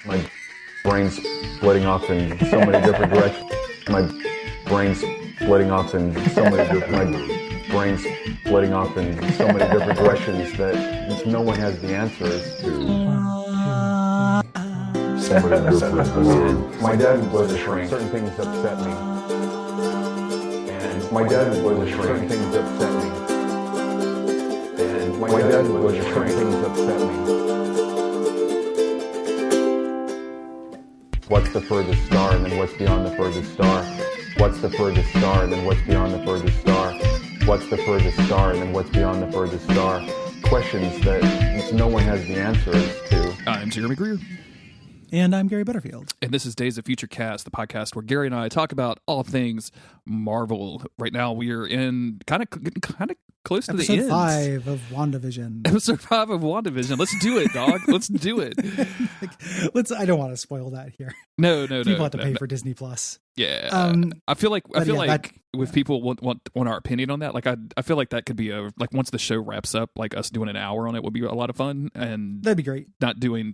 My brain's splitting off in so many different directions. My brain's splitting off in so many different. My brain's splitting off in so many different directions that no one has the answers to. So many different. My dad was a shrink. Certain things upset me. And my dad was a shrink. Certain things upset me. And my dad was a shrink. Certain things upset me. What's the furthest star, and then what's beyond the furthest star? What's the furthest star, and then what's beyond the furthest star? What's the furthest star, and then what's beyond the furthest star? Questions that no one has the answers to. I'm Jeremy Greer. And I'm Gary Butterfield. And this is Days of Future Cast, the podcast where Gary and I talk about all things Marvel. Right now we are in kind of close to the end. Episode 5 of WandaVision. Episode 5 of WandaVision. Let's do it, dog. Let's do it. I don't want to spoil that here. No. People have to pay for Disney Plus. Yeah. I feel like if people want our opinion on that, like I feel like that could be once the show wraps up, like us doing an hour on it would be a lot of fun, and that'd be great. Not doing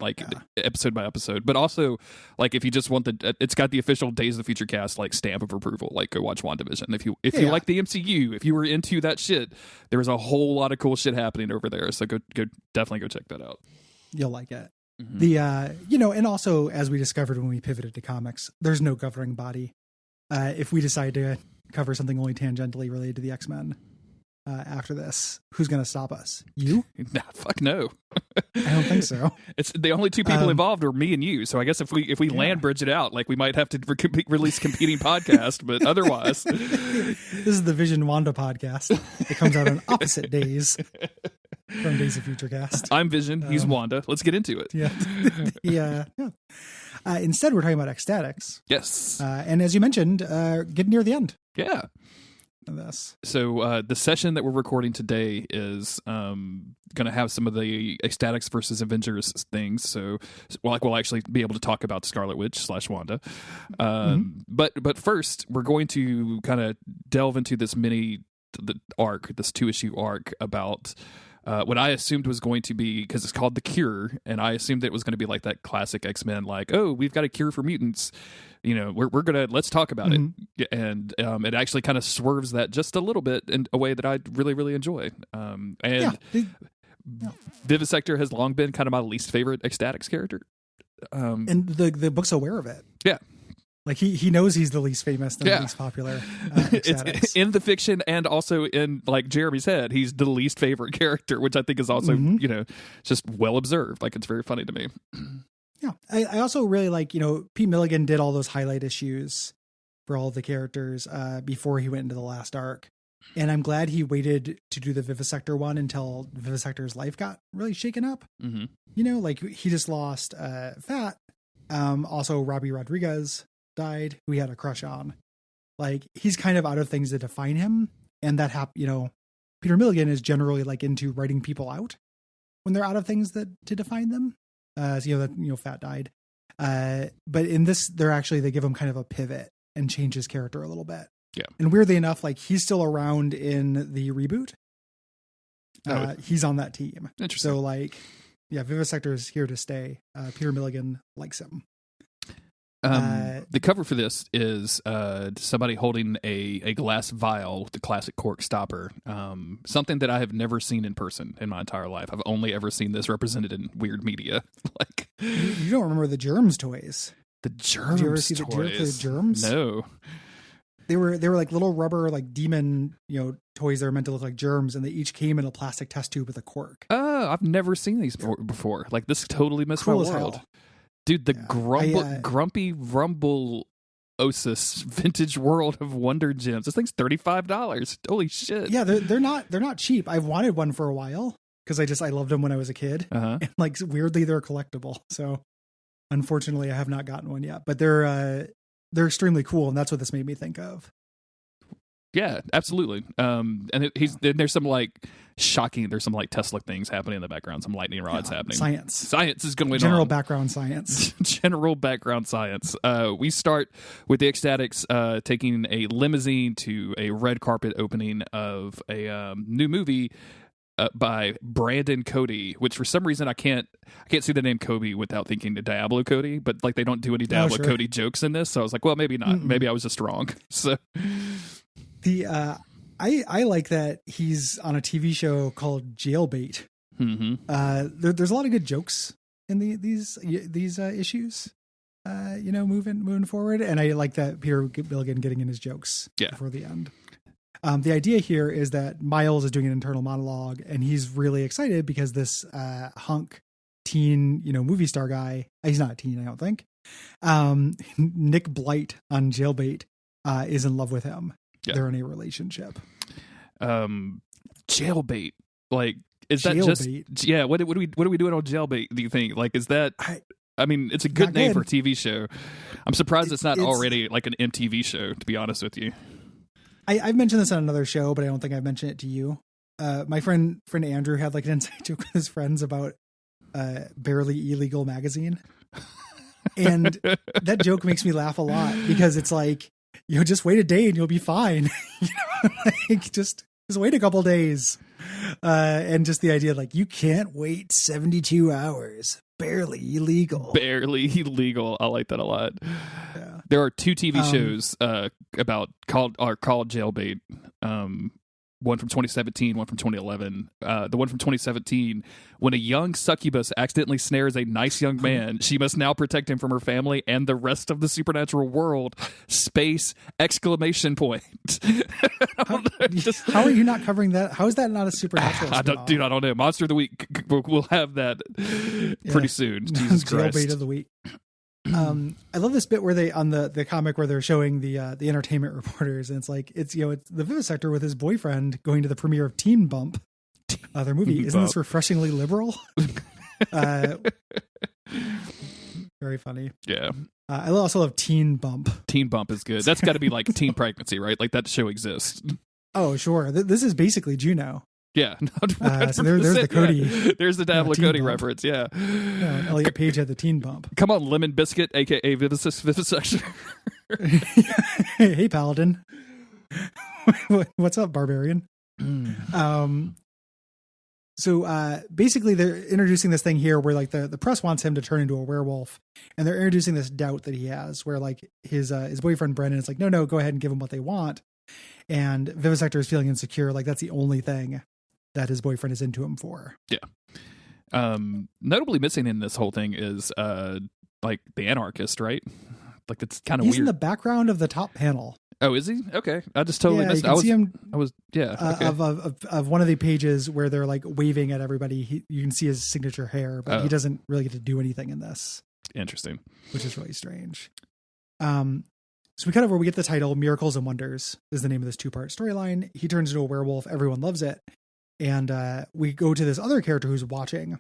episode by episode, but also like if you just want it's got the official Days of the Future Cast like stamp of approval. Like go watch WandaVision if you like the MCU, if you were into that shit. There's a whole lot of cool shit happening over there, so go definitely go check that out. You'll like it. Mm-hmm. The and also as we discovered when we pivoted to comics, there's no governing body. If we decide to cover something only tangentially related to the X-Men after this, who's going to stop us? You? Nah, fuck no. I don't think so. It's the only two people involved are me and you. So I guess if we land bridge it out, like we might have to release competing podcast, but otherwise, this is the Vision Wanda podcast. It comes out on opposite days from Days of Future Cast. I'm Vision. He's Wanda. Let's get into it. Yeah. Instead, we're talking about X-Statix. Yes. And as you mentioned, getting near the end. Yeah. Of this. So the session that we're recording today is going to have some of the X-Statix versus Avengers things. So we'll actually be able to talk about Scarlet Witch / Wanda. But first, we're going to kind of delve into this arc, this 2-issue arc about what I assumed was going to be, because it's called The Cure, and I assumed it was going to be like that classic X-Men, like, oh, we've got a cure for mutants. We're gonna let's talk about it, and it actually kind of swerves that just a little bit in a way that I really really enjoy. Vivisector has long been kind of my least favorite X-Statix character, and the book's aware of it. Yeah. Like he knows he's the least famous and the least popular. It's in the fiction and also in like Jeremy's head, he's the least favorite character, which I think is also just well observed. Like it's very funny to me. Yeah, I also really like Pete Milligan did all those highlight issues for all of the characters before he went into the last arc, and I'm glad he waited to do the Vivisector one until Vivisector's life got really shaken up. Like he just lost Fat. Also, Robbie Rodriguez died, who he had a crush on. Like he's kind of out of things that define him, and that Peter Milligan is generally like into writing people out when they're out of things to define them. Fat died, but in this they give him kind of a pivot and change his character a little bit. Yeah, and weirdly enough, like he's still around in the reboot. He's on that team. Interesting. So Vivisector is here to stay. Peter Milligan likes him. The cover for this is somebody holding a glass vial, the classic cork stopper, something that I have never seen in person in my entire life. I've only ever seen this represented in weird media. Like you don't remember the Germs toys? The Germs. Did you ever see toys? the Germs? No. They were like little rubber like demon toys that are meant to look like germs, and they each came in a plastic test tube with a cork. Oh, I've never seen these before. Like this totally missed my world. Hell. Dude, the grumpy rumble Osis vintage world of Wonder Gems. This thing's $35. Holy shit! Yeah, they're not cheap. I've wanted one for a while because I loved them when I was a kid, and like weirdly they're collectible. So unfortunately, I have not gotten one yet. But they're extremely cool, and that's what this made me think of. Yeah, absolutely. And there's some like shocking. There's some like Tesla things happening in the background. Some lightning rods happening. Science is going on. General background science. General background science. We start with the X-Statix taking a limousine to a red carpet opening of a new movie by Brandon Cody, which for some reason I can't see the name Kobe without thinking the Diablo Cody, but like they don't do any Diablo Cody jokes in this, so I was like, well, maybe not. Maybe I was just wrong. So the I like that he's on a TV show called Jailbait. There's a lot of good jokes in these issues. Moving forward, and I like that Peter Milligan getting in his jokes before the end. The idea here is that Miles is doing an internal monologue, and he's really excited because this hunk teen, movie star guy, he's not a teen, I don't think, Nick Blight on Jailbait, is in love with him. Yeah. They're in a relationship. Jailbait, like, is that just what are we doing on Jailbait, do you think? Like, is that I mean, it's a good name for a TV show. I'm surprised it's not already like an MTV show, to be honest with you. I've mentioned this on another show, but I don't think I've mentioned it to you. My friend Andrew had like an inside joke with his friends about Barely Illegal magazine. And that joke makes me laugh a lot because it's like, just wait a day and you'll be fine. Like just wait a couple days. And just the idea, like, you can't wait 72 hours. Barely illegal. I like that a lot. Yeah. There are 2 TV shows called Jailbait. One from 2017, one from 2011. The one from 2017, when a young succubus accidentally snares a nice young man, she must now protect him from her family and the rest of the supernatural world. Space! ! How are you not covering that? How is that not a supernatural? I don't know. Monster of the Week. We'll have that pretty soon. Jesus Christ! Jailbait of the week. I love this bit where they on the comic where they're showing the entertainment reporters, and it's like it's the vivisector with his boyfriend going to the premiere of Teen Bump, their movie. Isn't this refreshingly liberal? Very funny. Yeah. I also love Teen Bump. Teen Bump is good. That's got to be like teen pregnancy, right? Like that show exists. Oh, sure. This is basically Juno. Yeah. So there's the Cody. Yeah. There's the Diablo Cody reference. Yeah. Elliot Page had the Teen Bump. Come on, Lemon Biscuit, a.k.a. Vivisection. Hey, Paladin. What's up, Barbarian? So basically they're introducing this thing here where like the press wants him to turn into a werewolf, and they're introducing this doubt that he has where like his boyfriend Brendan is like, no, go ahead and give them what they want. And Vivisector is feeling insecure. Like that's the only thing that his boyfriend is into him for. Yeah. Notably missing in this whole thing is like the anarchist, right? Like that's kind of weird. He's in the background of the top panel. Oh, is he? Okay. I just totally missed it. Okay. Of one of the pages where they're like waving at everybody. You can see his signature hair, but he doesn't really get to do anything in this. Interesting. Which is really strange. So we cut over, we get the title, Miracles and Wonders is the name of this 2-part storyline. He turns into a werewolf. Everyone loves it. And we go to this other character who's watching,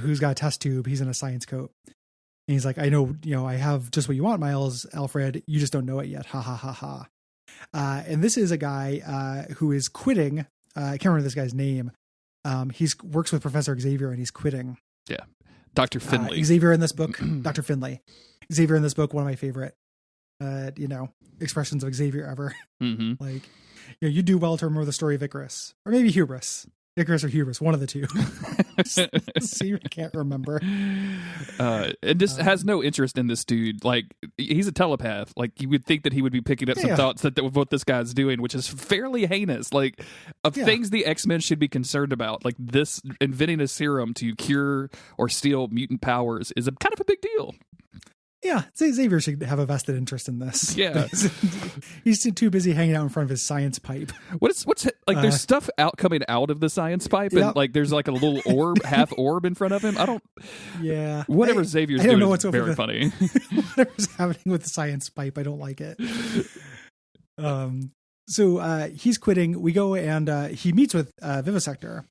who's got a test tube. He's in a science coat. And he's like, I know, I have just what you want, Miles, Alfred. You just don't know it yet. Ha, ha, ha, ha. And this is a guy who is quitting. I can't remember this guy's name. He works with Professor Xavier and he's quitting. Yeah. Dr. Finley. Xavier in this book, Dr. Finley. Xavier in this book, one of my favorite, expressions of Xavier ever. Mm-hmm. Like, you do well to remember the story of Icarus, or maybe Hubris. Icarus or Hubris, one of the two. See, I can't remember. And just has no interest in this dude. Like, he's a telepath. Like, you would think that he would be picking up some thoughts that what this guy's doing, which is fairly heinous. Like, things the X-Men should be concerned about. Like, this inventing a serum to cure or steal mutant powers is kind of a big deal. Yeah, Xavier should have a vested interest in this. Yeah. He's too busy hanging out in front of his science pipe. What's like there's stuff coming out of the science pipe, and like there's like a little orb, half orb in front of him. Whatever Xavier's doing is very funny. Whatever's happening with the science pipe, I don't like it. So he's quitting. We go and he meets with Vivisector.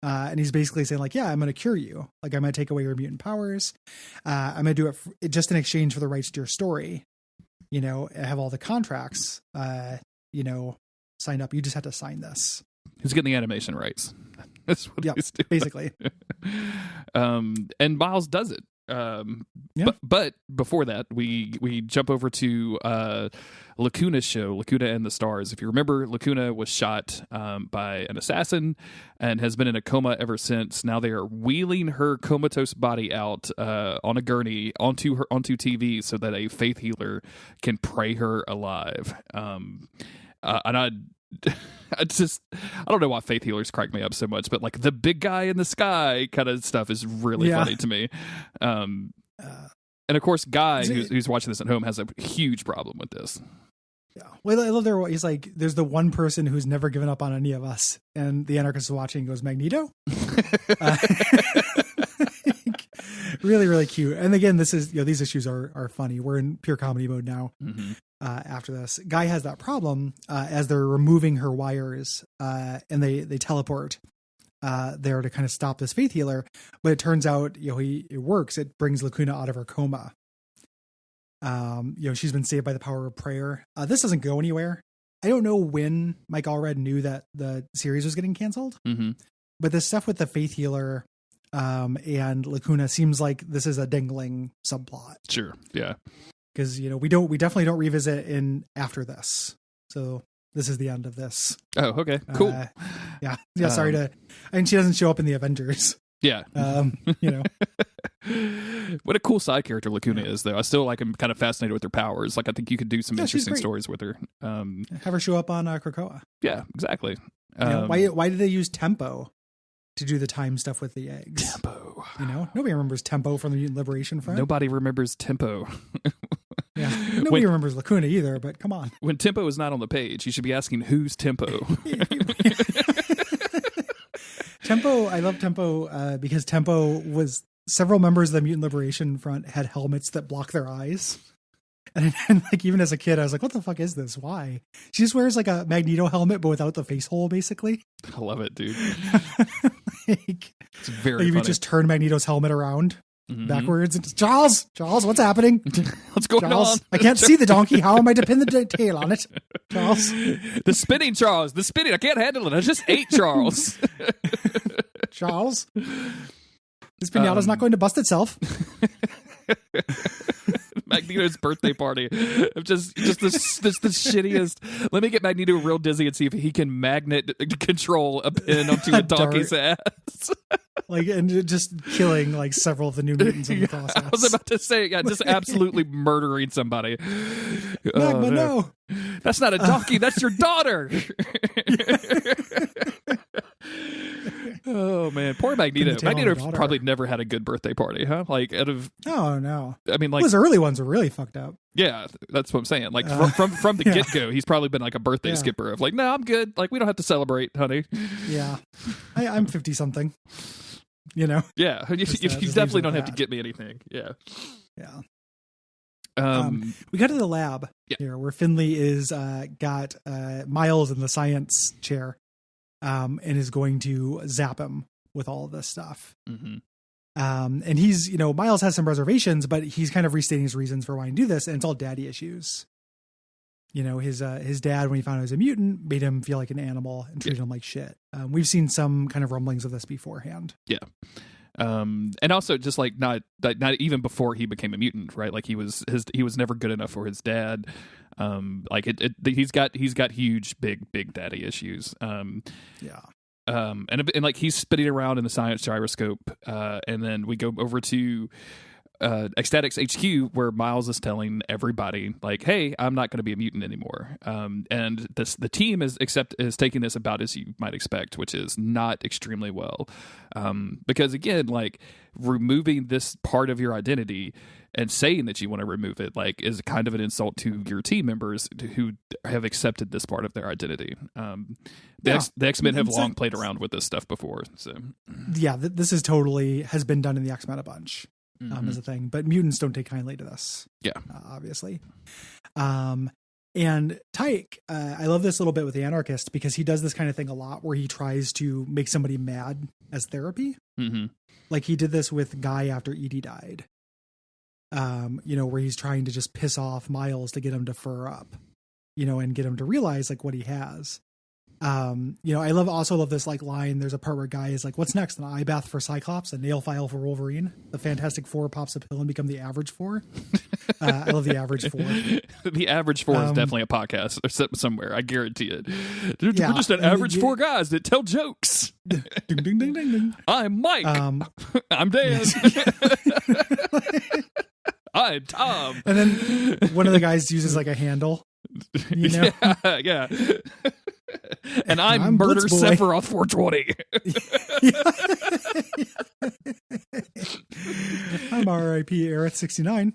And he's basically saying like, yeah, I'm going to cure you. Like, I'm going to take away your mutant powers. I'm going to do it just in exchange for the rights to your story. I have all the contracts, signed up. You just have to sign this. He's getting the animation rights. That's what he's doing. Basically. And Miles does it. But before that, we jump over to Lacuna's show, Lacuna and the Stars. If you remember, Lacuna was shot by an assassin and has been in a coma ever since. Now they are wheeling her comatose body out on a gurney onto TV so that a faith healer can pray her alive. And I don't know why faith healers crack me up so much, but like the big guy in the sky kind of stuff is really funny to me. And of course, Guy, who's watching this at home, has a huge problem with this. Yeah. Well, I love he's like, there's the one person who's never given up on any of us. And the anarchist is watching and goes, Magneto? Really, really cute. And again, this is, these issues are funny. We're in pure comedy mode now. Mm-hmm. After this, Guy has that problem as they're removing her wires and they teleport there to kind of stop this faith healer. But it turns out, it works. It brings Lacuna out of her coma. She's been saved by the power of prayer. This doesn't go anywhere. I don't know when Mike Allred knew that the series was getting canceled, but the stuff with the faith healer and Lacuna seems like this is a dangling subplot. Sure. Yeah. Because, we definitely don't revisit in after this. So this is the end of this. Oh, okay. Cool. Yeah. She doesn't show up in the Avengers. Yeah. What a cool side character Lacuna is, though. I still am kind of fascinated with her powers. Like, I think you could do some interesting stories with her. Have her show up on Krakoa. Yeah, exactly. Why did they use Tempo to do the time stuff with the eggs? Tempo. Nobody remembers Tempo from the Mutant Liberation Front. Nobody remembers Tempo. Yeah, nobody remembers Lacuna either, but come on. When Tempo is not on the page, you should be asking, who's Tempo? Tempo, I love Tempo because Tempo was, several members of the Mutant Liberation Front had helmets that block their eyes. And even as a kid, I was like, what the fuck is this? Why? She just wears like a Magneto helmet, but without the face hole, basically. I love it, dude. It's very funny. If you just turn Magneto's helmet around backwards and Charles, what's happening? What's going on? I can't see the donkey. How am I to pin the tail on it? Charles. The spinning, Charles. The spinning. I can't handle it. I just ate Charles. Charles. This pinata's not going to bust itself. Magneto's birthday party. Just the shittiest. Let me get Magneto real dizzy and see if he can magnet control a pin onto a donkey's ass. And just killing several of the New Mutants in the process. I was about to say, just absolutely murdering somebody. Magma, no. That's not a donkey. That's your daughter. Oh man, poor Magneto. Magneto probably never had a good birthday party, huh? Oh no. I mean, those early ones were really fucked up. Yeah, that's what I'm saying. From the get go, he's probably been a birthday skipper of no, I'm good. We don't have to celebrate, honey. Yeah, I'm 50 something. Yeah, you definitely don't have to get me anything. Yeah. We got to the lab here where Finley is got Miles in the science chair. And is going to zap him with all of this stuff. Mm-hmm. And he's, Miles has some reservations, but he's kind of restating his reasons for wanting to do this. And it's all daddy issues. His dad, when he found out he was a mutant, made him feel like an animal and treated him like shit. We've seen some kind of rumblings of this beforehand. Yeah. And also just not even before he became a mutant, right? He was never good enough for his dad. He's got huge big daddy issues. And he's spinning around in the science gyroscope, and then we go over to X-Statix HQ, where Miles is telling everybody hey, I'm not going to be a mutant anymore. And the team is taking this about as you might expect, which is not extremely well, because again, removing this part of your identity and saying that you want to remove it is kind of an insult to your team members who have accepted this part of their identity. The X-Men have long played around with this stuff before, so this is has been done in the X-Men a bunch. As a thing, but mutants don't take kindly to this. Yeah, obviously. And Tyke, I love this little bit with the Anarchist because he does this kind of thing a lot where he tries to make somebody mad as therapy. Mm-hmm. He did this with Guy after Edie died. Where he's trying to just piss off Miles to get him to fur up, and get him to realize what he has. I also love this like line. There's a part where Guy is like, "What's next? An eye bath for Cyclops, a nail file for Wolverine." The Fantastic Four pops a pill and become the Average Four. I love the Average Four. The Average Four is definitely a podcast somewhere. I guarantee it. We're Yeah, just an average four guys that tell jokes. Ding, ding, ding, ding, ding. I'm Mike. I'm Dan. I'm Tom. And then one of the guys uses like a handle. Yeah. And I'm Murder Blitzboy. Sephiroth 420. I'm R.I.P. Aerith 69.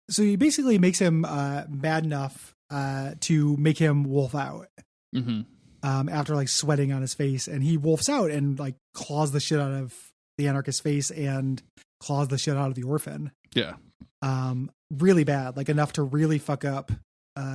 So he basically makes him mad enough to make him wolf out. Mm-hmm. After like sweating on his face, and he wolfs out and like claws the shit out of the anarchist's face and claws the shit out of the orphan. Yeah. Really bad, like enough to really fuck up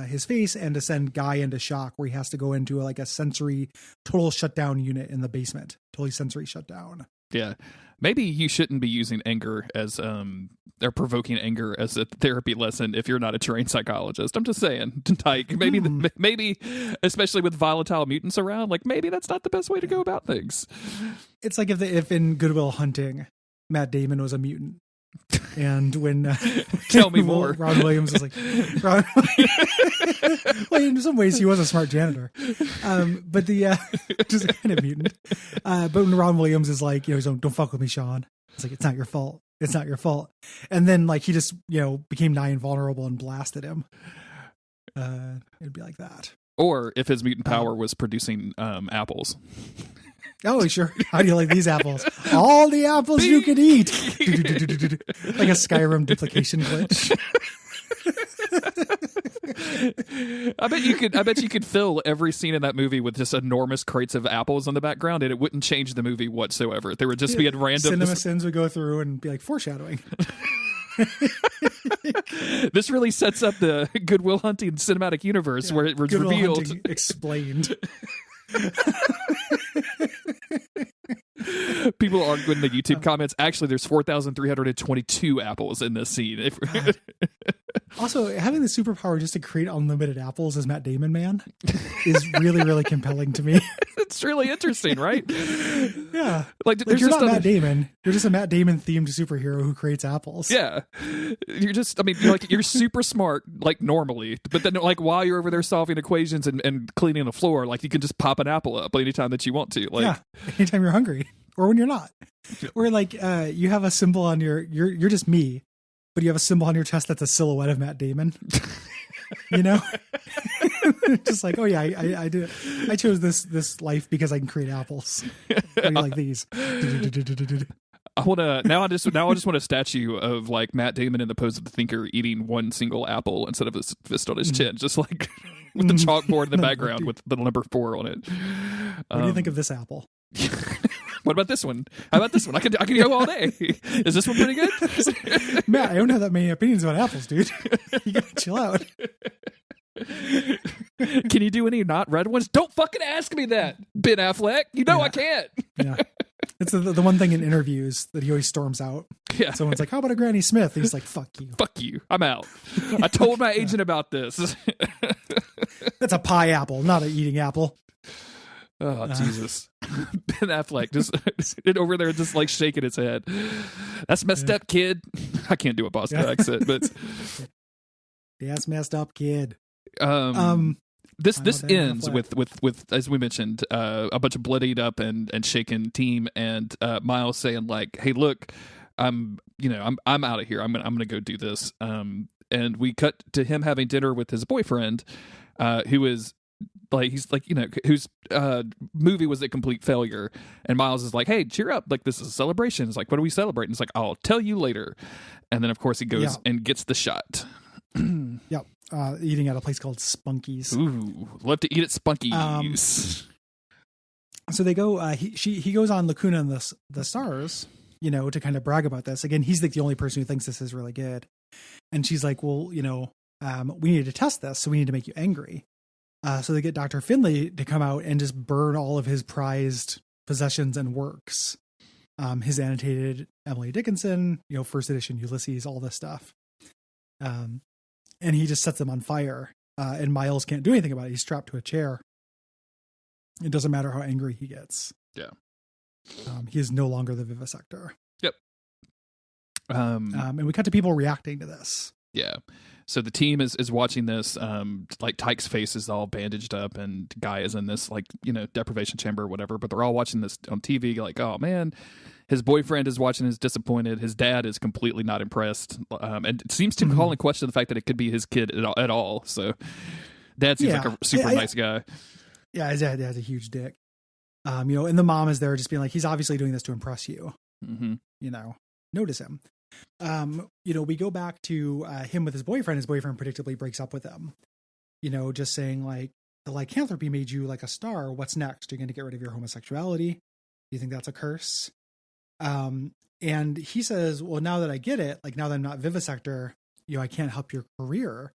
his face and to send Guy into shock, where he has to go into like a sensory total shutdown unit in the basement. Totally sensory shutdown. Yeah. Maybe you shouldn't be using anger as or provoking anger as a therapy lesson if you're not a trained psychologist. I'm just saying, like maybe especially with volatile mutants around, like maybe that's not the best way to go about things. It's like if in Good Will Hunting, Matt Damon was a mutant. And when tell me more, Ron Williams was like, well, in some ways he was a smart janitor, but just a kind of mutant. But when Ron Williams is like, don't fuck with me, Sean. It's like, it's not your fault. It's not your fault. And then like he just became nigh invulnerable and blasted him. It'd be like that. Or if his mutant power was producing apples. Oh, sure. How do you like these apples? All the apples you can eat. Like a Skyrim duplication glitch. I bet you could fill every scene in that movie with just enormous crates of apples on the background, and it wouldn't change the movie whatsoever. There would just be a random Cinema Sins would go through and be like foreshadowing. This really sets up the Good Will Hunting cinematic universe where it was Good Will revealed. Hunting explained. People argue in the YouTube comments. Actually, there's 4,322 apples in this scene. Also, having the superpower just to create unlimited apples as Matt Damon man is really, really compelling to me. It's really interesting, right? Yeah, like you're not Matt Damon. You're just a Matt Damon themed superhero who creates apples. Yeah, you're super smart, like normally, but then like while you're over there solving equations and cleaning the floor, like you can just pop an apple up anytime that you want to. Like, yeah, anytime you're hungry or when you're not. Or like you have a symbol on you're just me, but you have a symbol on your chest that's a silhouette of Matt Damon. Just like, oh yeah, I did. I chose this life because I can create apples. How do you like these? I just want a statue of like Matt Damon in the pose of the thinker eating one single apple instead of his fist on his chin, just like with the chalkboard in the background with the number 4 on it. What do you think of this apple? What about this one? How about this one? I can go all day. Is this one pretty good? Matt, I don't have that many opinions about apples, dude. You gotta chill out. Can you do any not red ones? Don't fucking ask me that, Ben Affleck. I can't. Yeah. It's the one thing in interviews that he always storms out. Yeah. Someone's like, how about a Granny Smith? And he's like, fuck you. Fuck you. I'm out. I told my agent about this. That's a pie apple, not an eating apple. Oh, Jesus. Ben Affleck just over there just like shaking his head. That's messed up, kid. I can't do a Boston accent, but that's messed up, kid. This ends with as we mentioned, a bunch of bloodied up and shaken team, and Miles saying like, "Hey, look, I'm out of here. I'm gonna go do this." And we cut to him having dinner with his boyfriend, who is like, he's like, whose movie was a complete failure, and Miles is like, "Hey, cheer up! Like, this is a celebration." It's like, "What are we celebrating?" It's like, "I'll tell you later." And then of course he goes and gets the shot. Yep. Eating at a place called Spunky's. Ooh, love to eat at Spunky's. So they go. He goes on Lacuna and the Stars, to kind of brag about this. Again, he's like the only person who thinks this is really good. And she's like, "Well, we need to test this, so we need to make you angry." So they get Dr. Finley to come out and just burn all of his prized possessions and works. His annotated Emily Dickinson, first edition Ulysses, all this stuff. and he just sets them on fire. And Miles can't do anything about it. He's strapped to a chair. It doesn't matter how angry he gets. Yeah. He is no longer the vivisector. Yep. And we cut to people reacting to this. Yeah. So the team is watching this, like Tyke's face is all bandaged up and Guy is in this, like, deprivation chamber or whatever, but they're all watching this on TV like, oh man, his boyfriend is watching, is disappointed. His dad is completely not impressed. And it seems to call in question the fact that it could be his kid at all. So dad seems like a super nice guy. Yeah. His dad has a huge dick. And the mom is there just being like, he's obviously doing this to impress you. Mm-hmm. Notice him. We go back to him with his boyfriend. His boyfriend predictably breaks up with him. Just saying like, the lycanthropy made you like a star. What's next? You're going to get rid of your homosexuality? Do you think that's a curse? And he says, well, now that I get it, like now that I'm not vivisector, I can't help your career.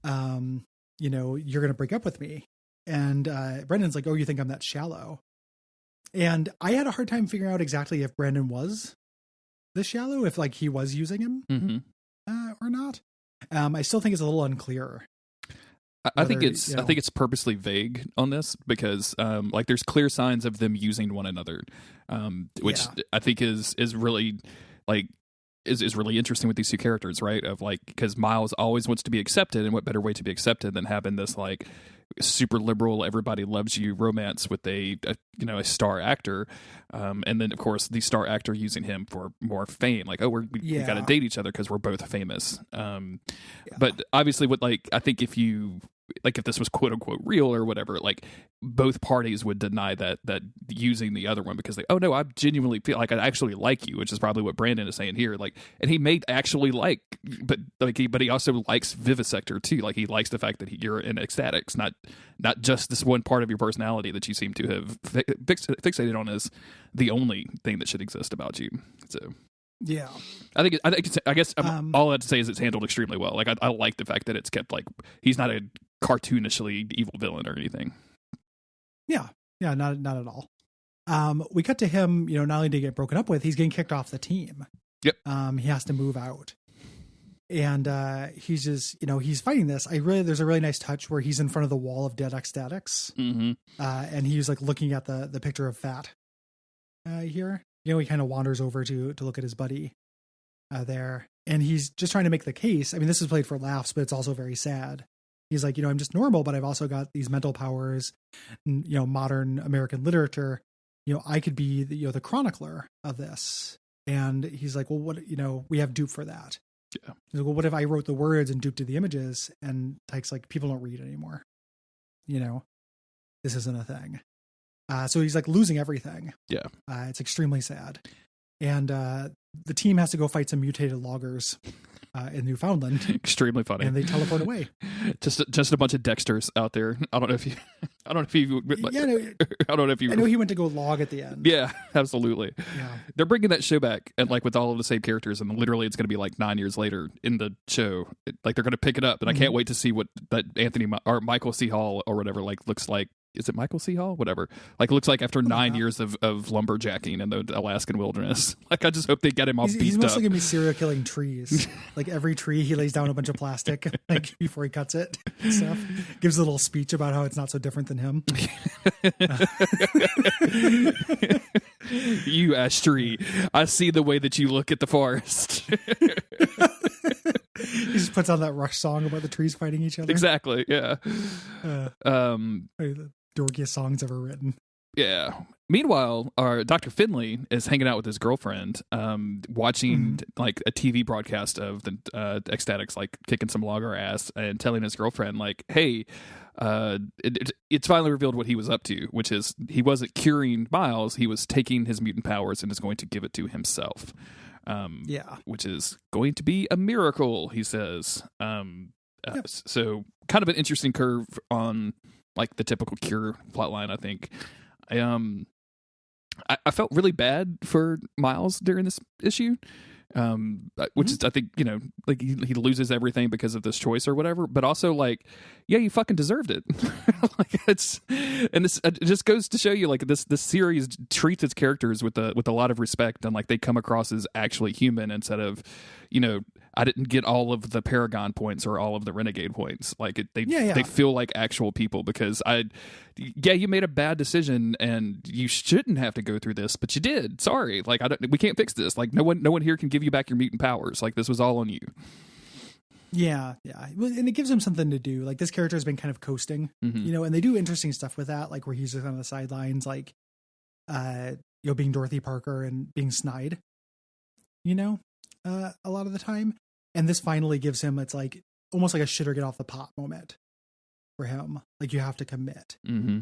You're going to break up with me. And Brendan's like, oh, you think I'm that shallow? And I had a hard time figuring out exactly if Brandon was this shallow, if like he was using him or not. I still think it's a little unclear. I think it's purposely vague on this because like there's clear signs of them using one another, which I think is really like is really interesting with these two characters, right? Of like, because Miles always wants to be accepted, and what better way to be accepted than having this like super liberal, everybody loves you romance with a star actor, and then of course the star actor using him for more fame, like, oh, we got to date each other because we're both famous. But obviously, I think if this was quote unquote real or whatever, like both parties would deny that using the other one because they, oh no, I genuinely feel like I actually like you, which is probably what Brandon is saying here. Like, and he may actually like, but he also likes vivisector too. Like he likes the fact that you're in X-Statix, not just this one part of your personality that you seem to have fixated on as the only thing that should exist about you. So. Yeah, I guess all I have to say is it's handled extremely well. Like I like the fact that it's kept like he's not a cartoonishly evil villain or anything. Yeah, not at all. We cut to him. Not only did he get broken up with, he's getting kicked off the team. Yep. He has to move out, and he's just he's fighting this. There's a really nice touch where he's in front of the wall of dead X-Statix, and he's like looking at the picture of Fat here. He kind of wanders over to look at his buddy there. And he's just trying to make the case. I mean, this is played for laughs, but it's also very sad. He's like, I'm just normal, but I've also got these mental powers, modern American literature. I could be the chronicler of this. And he's like, well, what, we have dupe for that. Yeah. He's like, well, what if I wrote the words and duped to the images? And Tyke's like, people don't read anymore. This isn't a thing. So he's like losing everything. Yeah. It's extremely sad. And the team has to go fight some mutated loggers in Newfoundland. Extremely funny. And they teleport away. Just a bunch of Dexters out there. I don't know if you I don't know if you I know he went to go log at the end. Yeah, absolutely. Yeah. They're bringing that show back and like with all of the same characters, and literally it's going to be like 9 years later in the show. Like they're going to pick it up, and I can't wait to see what that or Michael C. Hall or whatever looks like. Is it Michael C. Hall? Whatever. Like, looks like after 9 years of lumberjacking in the Alaskan wilderness. Like, I just hope they get him all beat up. He's mostly going to be serial killing trees. Like, every tree, he lays down a bunch of plastic, like, before he cuts it and stuff. Gives a little speech about how it's not so different than him. You ash tree, I see the way that you look at the forest. He just puts on that Rush song about the trees fighting each other. Exactly, yeah. The dorkiest songs ever written. Yeah. Meanwhile, our Dr. Finley is hanging out with his girlfriend, watching like a TV broadcast of the X-Statix, like kicking some logger ass, and telling his girlfriend, like, "Hey, it's finally revealed what he was up to, which is he wasn't curing Miles; he was taking his mutant powers and is going to give it to himself." Which is going to be a miracle, he says. So kind of an interesting curve on like the typical Cure plotline, I think. I felt really bad for Miles during this issue, which is, I think, like he loses everything because of this choice or whatever, but also like, yeah, you fucking deserved it. Like it just goes to show you like this series treats its characters with a lot of respect, and like they come across as actually human instead of, I didn't get all of the Paragon points or all of the Renegade points. Like they feel like actual people because you made a bad decision and you shouldn't have to go through this, but you did. Sorry, like we can't fix this. Like no one here can give you back your mutant powers. Like this was all on you. Yeah. And it gives him something to do. Like this character has been kind of coasting, and they do interesting stuff with that, like where he's just on the sidelines, like, being Dorothy Parker and being snide, a lot of the time. And this finally gives him, it's like almost like a shit or get off the pot moment for him. Like you have to commit. Mm-hmm.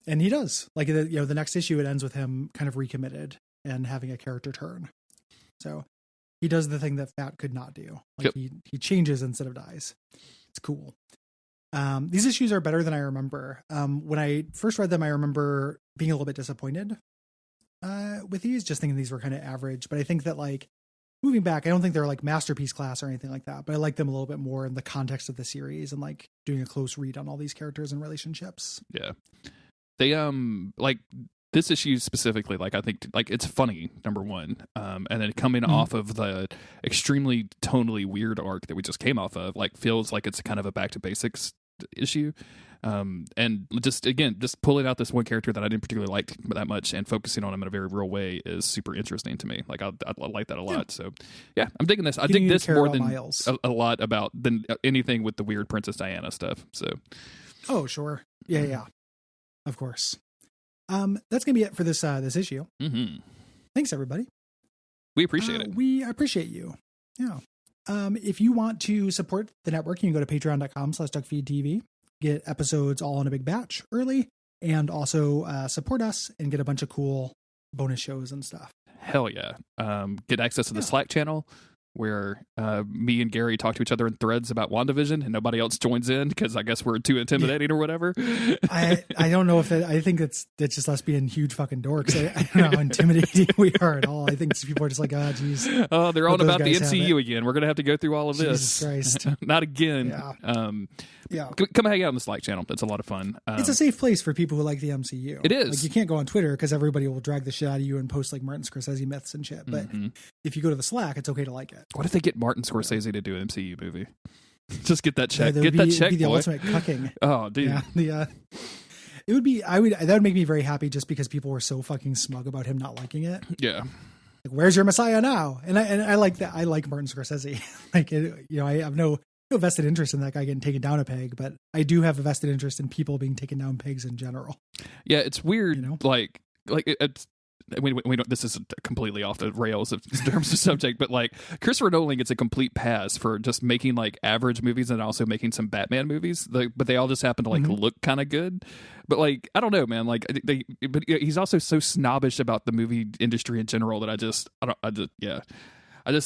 And he does. Like, the next issue, it ends with him kind of recommitted and having a character turn. So he does the thing that Fat could not do. Like he changes instead of dies. It's cool. These issues are better than I remember. When I first read them, I remember being a little bit disappointed with these, just thinking these were kind of average. But I think that, like, moving back, I don't think they're like masterpiece class or anything like that, but I like them a little bit more in the context of the series and like doing a close read on all these characters and relationships. Yeah. They, like this issue specifically, like I think like it's funny, number one. And then coming off of the extremely tonally weird arc that we just came off of, like feels like it's kind of a back to basics issue. And just pulling out this one character that I didn't particularly like that much and focusing on him in a very real way is super interesting to me. Like I like that a lot. So yeah, I'm digging this. I dig this more than a lot than anything with the weird Princess Diana stuff. So. Oh, sure. Yeah. Of course. That's gonna be it for this issue. Mm-hmm. Thanks, everybody. We appreciate it. We appreciate you. Yeah. If you want to support the network, you can go to patreon.com/Duckfeed.tv, get episodes all in a big batch early, and also support us and get a bunch of cool bonus shows and stuff. Hell yeah. Get access to the Slack channel where me and Gary talk to each other in threads about WandaVision and nobody else joins in because I guess we're too intimidating or whatever. I don't know if I think it's just us being huge fucking dorks. I don't know how intimidating we are at all. I think people are just like, geez. Oh, they're on about the MCU again. We're going to have to go through all of this. Jesus Christ. Not again. Yeah. Come hang out on the Slack channel. It's a lot of fun. It's a safe place for people who like the MCU. It is. Like, you can't go on Twitter because everybody will drag the shit out of you and post like Martin Scorsese myths and shit. But if you go to the Slack, it's okay to like it. What if they get Martin Scorsese to do an MCU movie? Just get that check. Get that check, be the boy. ultimate cucking. Oh, dude. Yeah. It would be. That would make me very happy just because people were so fucking smug about him not liking it. Yeah. Like, where's your Messiah now? And I like that. I like Martin Scorsese. Like, I have no vested interest in that guy getting taken down a peg, but I do have a vested interest in people being taken down pegs in general. Yeah, it's weird. Like it's. We don't. This is completely off the rails in terms of subject, but like Christopher Nolan gets a complete pass for just making like average movies and also making some Batman movies. But they all just happen to like look kind of good. But like I don't know, man. Like but he's also so snobbish about the movie industry in general that I just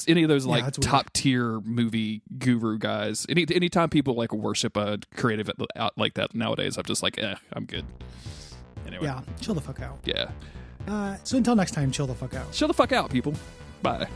any of those like top tier movie guru guys. Anytime people like worship a creative out like that nowadays, I'm just like, I'm good. Anyway, yeah, chill the fuck out. Yeah. So until next time, chill the fuck out. Chill the fuck out, people. Bye.